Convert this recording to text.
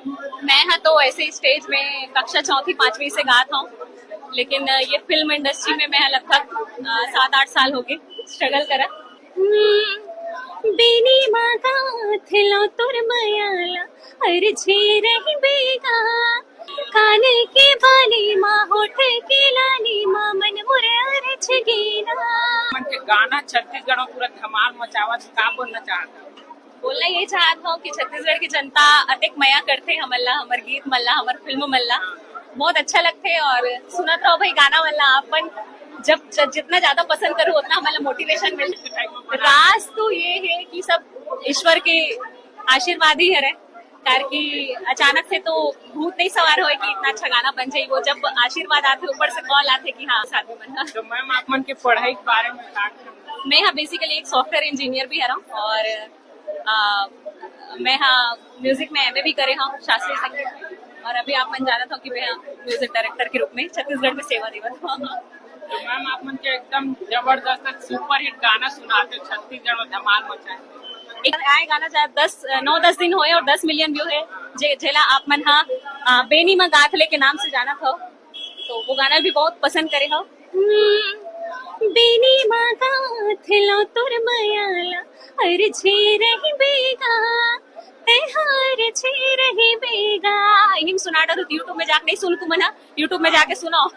मैं हाँ तो ऐसे स्टेज में कक्षा चौथी पांचवी से गा था, लेकिन ये फिल्म इंडस्ट्री में मैं लगभग 7-8 साल हो गए स्ट्रगल करा। बेनी मागा थलो तुर मयाला अर छे रही बेगा कान के बाली माँ होठ के लाली माँ मन मुरे अरछ गेना। मन के गाना छत्तीसगढ़ में पूरा धमाल मचावा, का बोलना चाहता? बोलना ये चाहता हूँ कि छत्तीसगढ़ की जनता अतिक मया करते हमल्ला, हमार गीत मल्ला, हमार फिल्म मल्ला बहुत अच्छा लगते और सुनत रहो भाई गाना मल्ला। अपन जब जितना ज्यादा पसंद करूँ उतना हमारा मोटिवेशन मिलता है। राज तो ये है कि सब ईश्वर के आशीर्वाद ही है, कार की अचानक से तो भूत नहीं सवार हो कि इतना अच्छा गाना बन जाए। वो जब आशीर्वाद आते ऊपर से कॉल आते कि हाँ शादी बनना। तो मैम आप मन के पढ़ाई के बारे में मैं हाँ बेसिकली एक सॉफ्टवेयर इंजीनियर भी है और मैं हाँ म्यूजिक में एमए भी करे हाँ शास्त्रीय संगीत में, और अभी आप मन जाना था कि मैं म्यूजिक डायरेक्टर के रूप में छत्तीसगढ़ में सेवा देवत हूँ। तो मैम आप मन के एकदम जबरदस्त सुपर हिट गाना सुनाते छत्तीसगढ़ में धमाल मचाए। एक आए गाना चाहे 9-10 दिन होए और 10 मिलियन व्यू है जेला आप मन हाँ बेनी में गाथले के नाम से जाना था, तो वो गाना भी बहुत पसंद करे हो। बेनी माँ गाथलो तुर मयाला अर छे रही बेगा तेहार छे रही बेगा। हिम सुनाटा तो यूट्यूब में जाके नहीं सुन तू मना, यूट्यूब में जाके सुनो।